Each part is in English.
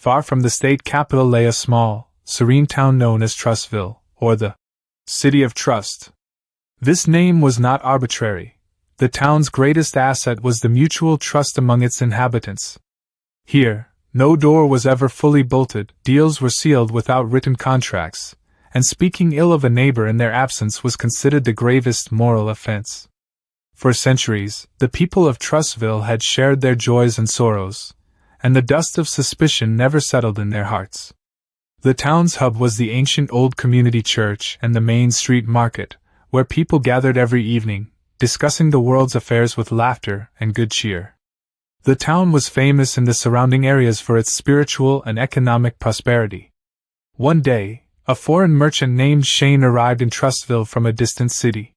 Far from the state capital lay a small, serene town known as Trustville, or the City of Trust. This name was not arbitrary. The town's greatest asset was the mutual trust among its inhabitants. Here, no door was ever fully bolted, deals were sealed without written contracts, and speaking ill of a neighbor in their absence was considered the gravest moral offense. For centuries, the people of Trustville had shared their joys and sorrows, and the dust of suspicion never settled in their hearts. The town's hub was the ancient old community church and the main street market, where people gathered every evening, discussing the world's affairs with laughter and good cheer. The town was famous in the surrounding areas for its spiritual and economic prosperity. One day, a foreign merchant named Shane arrived in Trustville from a distant city.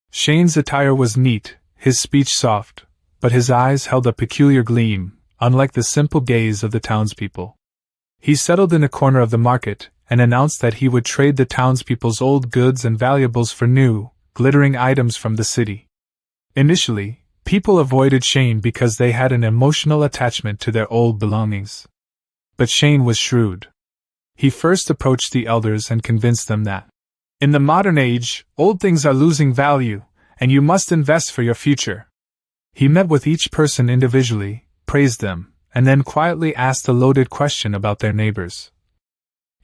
Shane's attire was neat, his speech soft, but his eyes held a peculiar gleam, unlike the simple gaze of the townspeople. He settled in a corner of the market and announced that he would trade the townspeople's old goods and valuables for new, glittering items from the city. Initially, people avoided Shane because they had an emotional attachment to their old belongings. But Shane was shrewd. He first approached the elders and convinced them that, in the modern age, old things are losing value, and you must invest for your future. He met with each person individually, praised them, and then quietly asked a loaded question about their neighbors.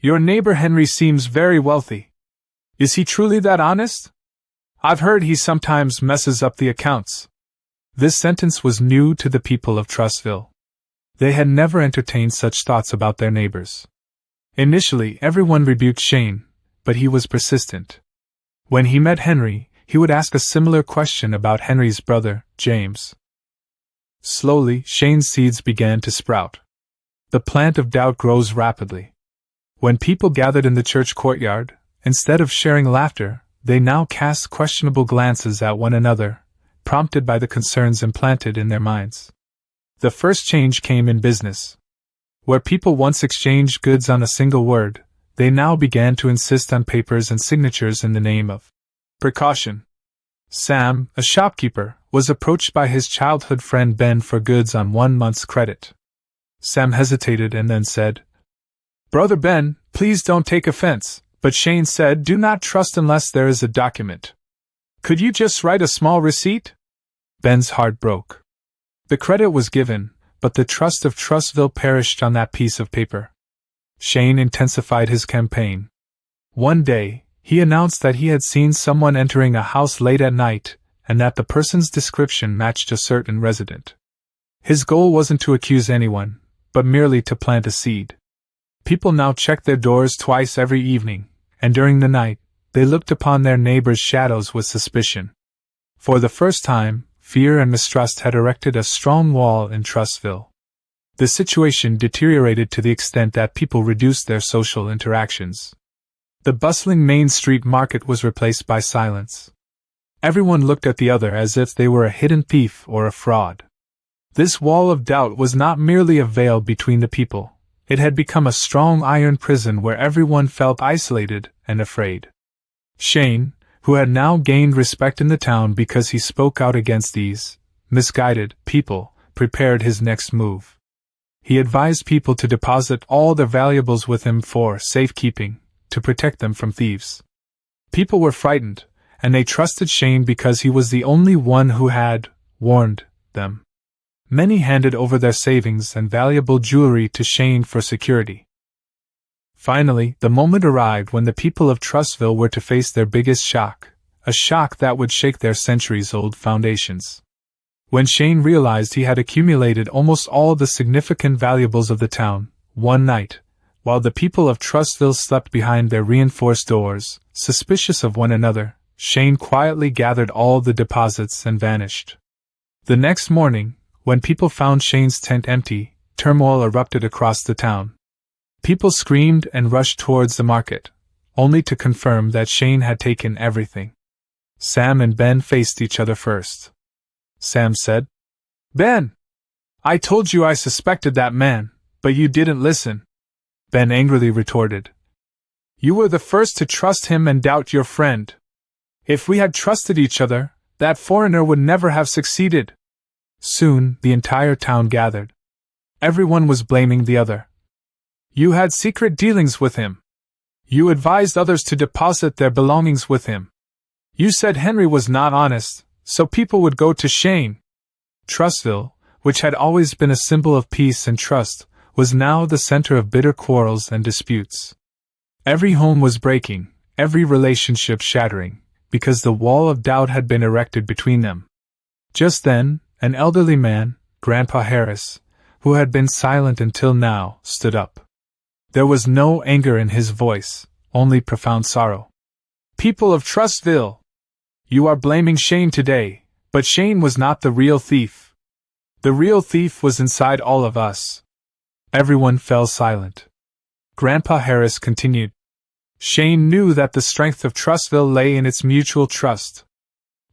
Your neighbor Henry seems very wealthy. Is he truly that honest? I've heard he sometimes messes up the accounts. This sentence was new to the people of Trustville. They had never entertained such thoughts about their neighbors. Initially, everyone rebuked Shane, but he was persistent. When he met Henry, he would ask a similar question about Henry's brother, James. Slowly, Shane's seeds began to sprout. The plant of doubt grows rapidly. When people gathered in the church courtyard, instead of sharing laughter, they now cast questionable glances at one another, prompted by the concerns implanted in their minds. The first change came in business. Where people once exchanged goods on a single word, they now began to insist on papers and signatures in the name of precaution. Sam, a shopkeeper, was approached by his childhood friend Ben for goods on 1 month's credit. Sam hesitated and then said, Brother Ben, please don't take offense, but Shane said do not trust unless there is a document. Could you just write a small receipt? Ben's heart broke. The credit was given, but the trust of Trustville perished on that piece of paper. Shane intensified his campaign. One day, he announced that he had seen someone entering a house late at night, and that the person's description matched a certain resident. His goal wasn't to accuse anyone, but merely to plant a seed. People now checked their doors twice every evening, and during the night, they looked upon their neighbors' shadows with suspicion. For the first time, fear and mistrust had erected a strong wall in Trustville. The situation deteriorated to the extent that people reduced their social interactions. The bustling Main Street market was replaced by silence. Everyone looked at the other as if they were a hidden thief or a fraud. This wall of doubt was not merely a veil between the people, it had become a strong iron prison where everyone felt isolated and afraid. Shane, who had now gained respect in the town because he spoke out against these misguided people, prepared his next move. He advised people to deposit all their valuables with him for safekeeping, to protect them from thieves. People were frightened, and they trusted Shane because he was the only one who had warned them. Many handed over their savings and valuable jewelry to Shane for security. Finally, the moment arrived when the people of Trustville were to face their biggest shock, a shock that would shake their centuries-old foundations. When Shane realized he had accumulated almost all the significant valuables of the town, one night, while the people of Trustville slept behind their reinforced doors, suspicious of one another, Shane quietly gathered all the deposits and vanished. The next morning, when people found Shane's tent empty, turmoil erupted across the town. People screamed and rushed towards the market, only to confirm that Shane had taken everything. Sam and Ben faced each other first. Sam said, Ben! I told you I suspected that man, but you didn't listen. Ben angrily retorted. You were the first to trust him and doubt your friend. If we had trusted each other, that foreigner would never have succeeded. Soon, the entire town gathered. Everyone was blaming the other. You had secret dealings with him. You advised others to deposit their belongings with him. You said Henry was not honest, so people would go to Shane. Trustville, which had always been a symbol of peace and trust, was now the center of bitter quarrels and disputes. Every home was breaking, every relationship shattering, because the wall of doubt had been erected between them. Just then, an elderly man, Grandpa Harris, who had been silent until now, stood up. There was no anger in his voice, only profound sorrow. People of Trustville! You are blaming Shane today, but Shane was not the real thief. The real thief was inside all of us. Everyone fell silent. Grandpa Harris continued. Shane knew that the strength of Trustville lay in its mutual trust.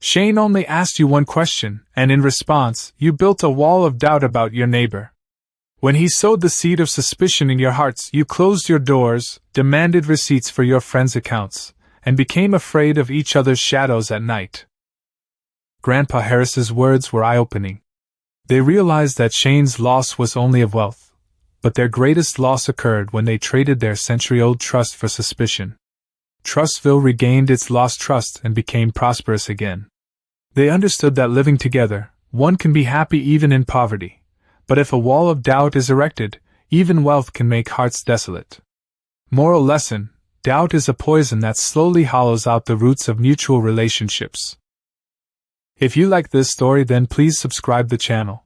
Shane only asked you one question, and in response, you built a wall of doubt about your neighbor. When he sowed the seed of suspicion in your hearts, you closed your doors, demanded receipts for your friends' accounts, and became afraid of each other's shadows at night. Grandpa Harris's words were eye-opening. They realized that Shane's loss was only of wealth, but their greatest loss occurred when they traded their century-old trust for suspicion. Trustville regained its lost trust and became prosperous again. They understood that living together, one can be happy even in poverty, but if a wall of doubt is erected, even wealth can make hearts desolate. Moral lesson: doubt is a poison that slowly hollows out the roots of mutual relationships. If you like this story, then please subscribe the channel.